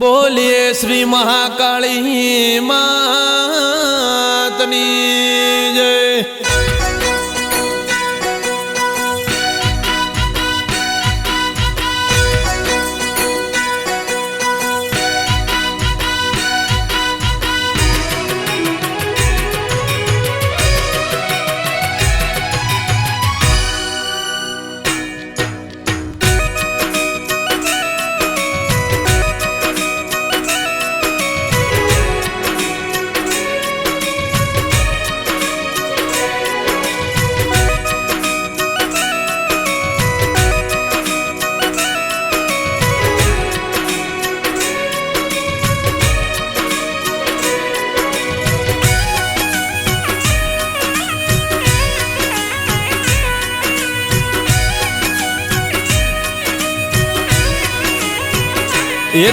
बोलिए श्री महाकाली मातनी जय। ये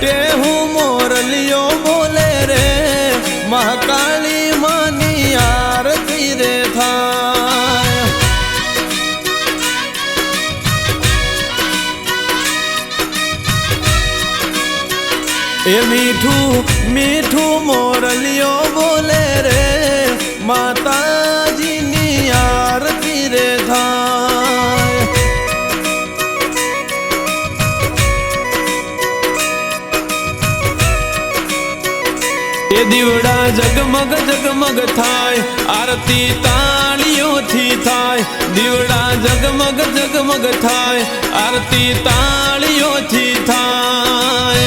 टेहू मोरलियो बोले रे महाकाली मानी आरती रे थाय। ये मीठू मीठू मोरलियो बोले रे माता जी नी आरती रे थाय। ये दीवड़ा जगमग जगमग थाय आरती तालियों थी थाय। दीवड़ा जगमग जगमग थाय आरती तालियों थी थाय।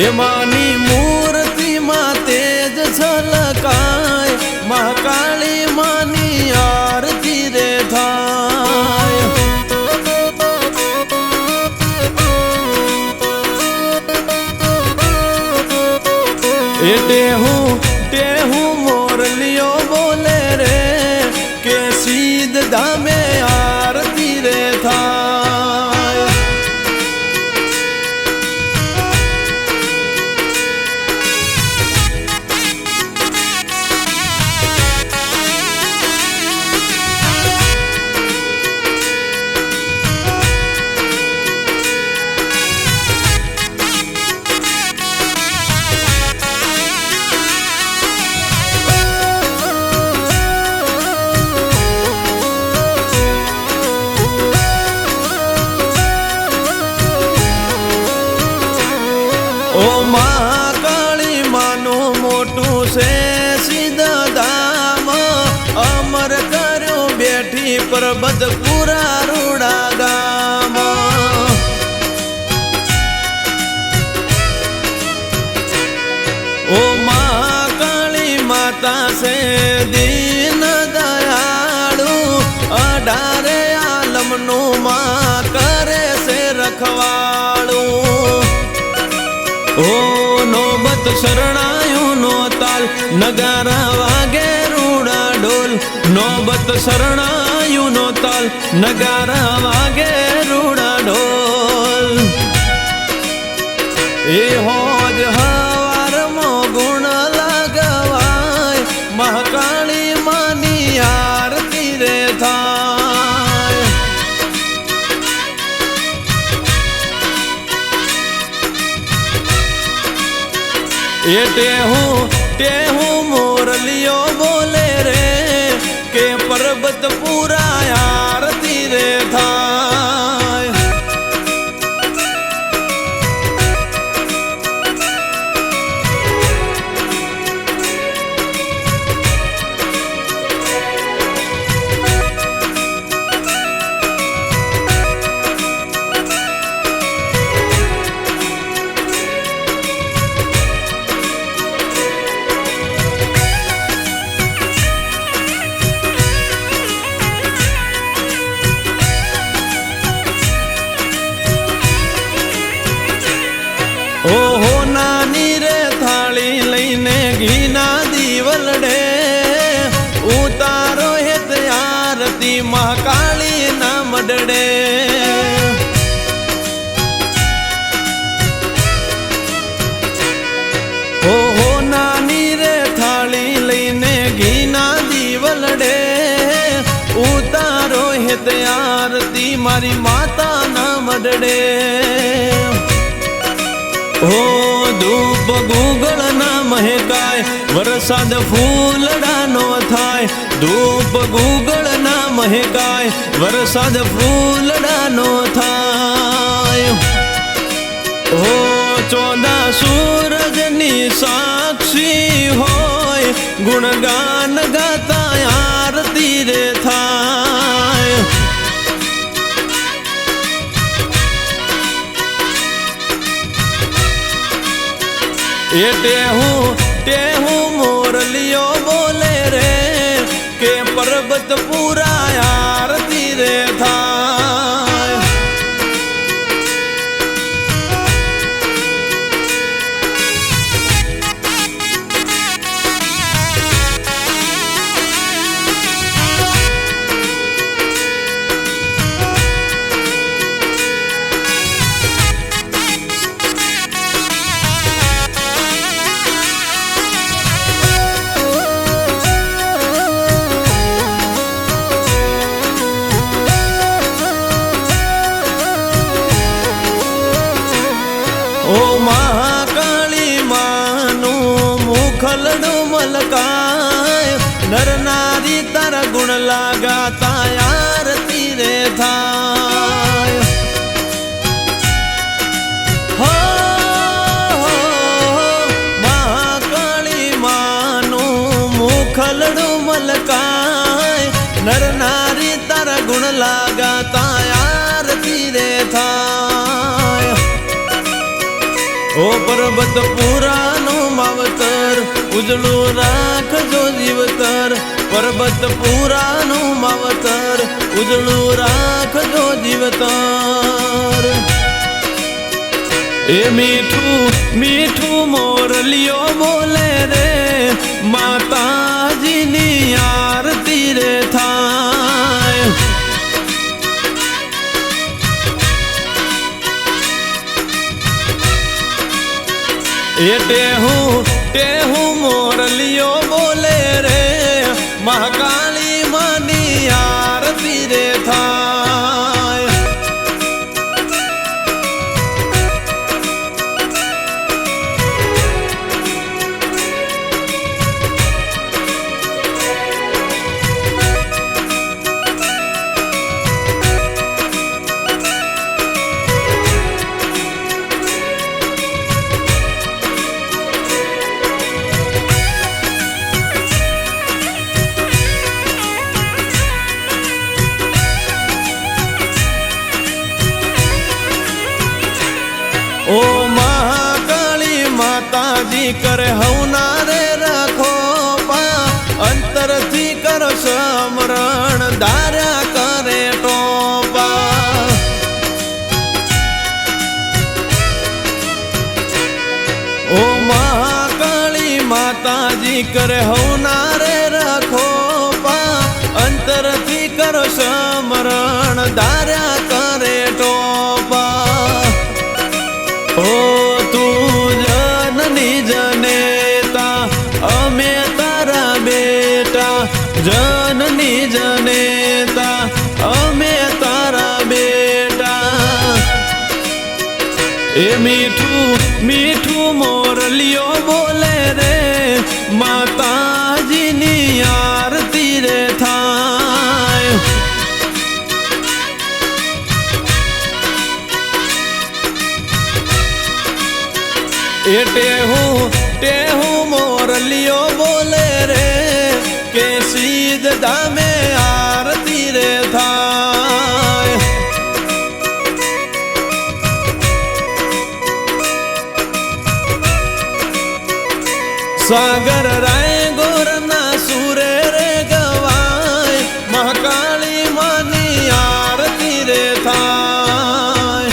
ये मानी मूर्ति मां तेज छलकाय महाकाली मानी आरती रे थाय। टेहू मोरलियो बोले रे के सीध धामे आरती रे थाय। ओ महाकाली मानो मोटू से सीधा दाम अमर करो बैठी पर्वत पूरा रूड़ा गाम। ओ महाकाली माता से दीन दयालु अडारे आलम नु मां करे से रखवाड़ू। ओ नौबत शरणायो नो ताल नगारा वागे रूड़ा ढोल। नौबत शरणायो नो ताल नगारा वागे रूड़ा ढोल। ए होज हवार मो गुण लगवाय महाकाली मानी आरती रे थाय। ये टेहू मोरलियो बोले रे के पर्वत पूरा आरती रे थाय। ओहो नानी रे थाली लईने घीना दीवलडे उतारो हेत आरती महाकाली ना मडडे। ओहो नानी रे थाली लईने घीना दीवलडे उतारो हेत आरती मारी माता ना मडडे। હો ધૂપ ગુગળ ના મહેકાય, વરસાદ ફૂલડાનો થાય. ધૂપ ગુગળ ના મહેકાય, વરસાદ ફૂલડાનો થાય. હો ચોદા સૂરજની સાક્ષી હોય, ગુણગાન ગાતા આરતી રે થાય. ટેહું મોરલિયો બોલે રે કે પર્વત પૂરા આરતી રે થાય. ઓ મહાકાળી માનું મુખલડું મલકાય, નર નારી તારા ગુણ લાગાતા આરતી રે થાય. હો મહાકાળી માનું મુખલડું મલકાય, નર નારી તારા ગુણ લાગાતા આરતી રે થાય. ઓ પર્વત પુરાનું માવતર, ઉજળું રાખજો જીવતર. પર્વત પુરાનું માવતર, ઉજળું રાખજો જીવતર. એ મીઠું મોરલિયો બોલે રે, માતાજીની આરતી રે થાય. એ ટેહું મોરલિયો બોલે રે, મહાકાળી માની આરતી રે થાય. ઓ મહાકાળી માતાજી કરે હવના રે રાખો પા, અંતરથી કરો સમરણ ધાર્યા કરે ટોપા. ઓ મહાકાળી માતાજી કરે હવના રે રાખો પા, અંતરથી કરો સમરણ ધાર્યા કરે ટોપા. ઓ તું જનની જનેતા, અમે તારા બેટા. જનની જનેતા, અમે તારા બેટા. એ મીઠું મોરલિયો બોલે રે, માતાજીની આરતી રે થાય. એ ટેહું મોરલિયો બોલે રે કે સીધ ધામે આરતી રે થાય. સાગર રાય ગોરના સુરે રે ગવાય, મહાકાળી માની આરતી રે થાય.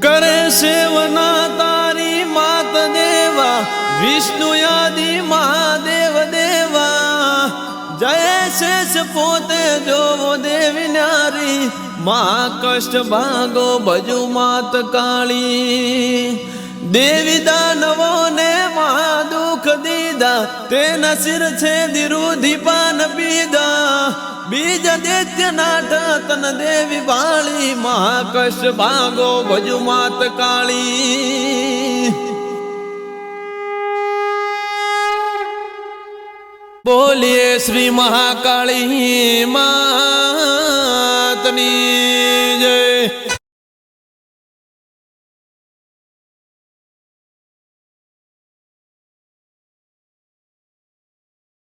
કરે સેવના તારી માત દેવા, વિષ્ણુ યાદી મહાદેવ દેવા. જય શેષ પોતે જોવો દેવી નારી, મહા કષ્ટ ભાગો ભજુ માત કાળી. દેવી દાનવોને મહા દુઃખ દીધા, તેના શિર છે દિરુધી પાન બીજ દૈત્ય નાથ તન દેવી વાળી મહાકશ ભાગો ભજુ માત કાળી બોલીએ શ્રી મહાકાળી માતની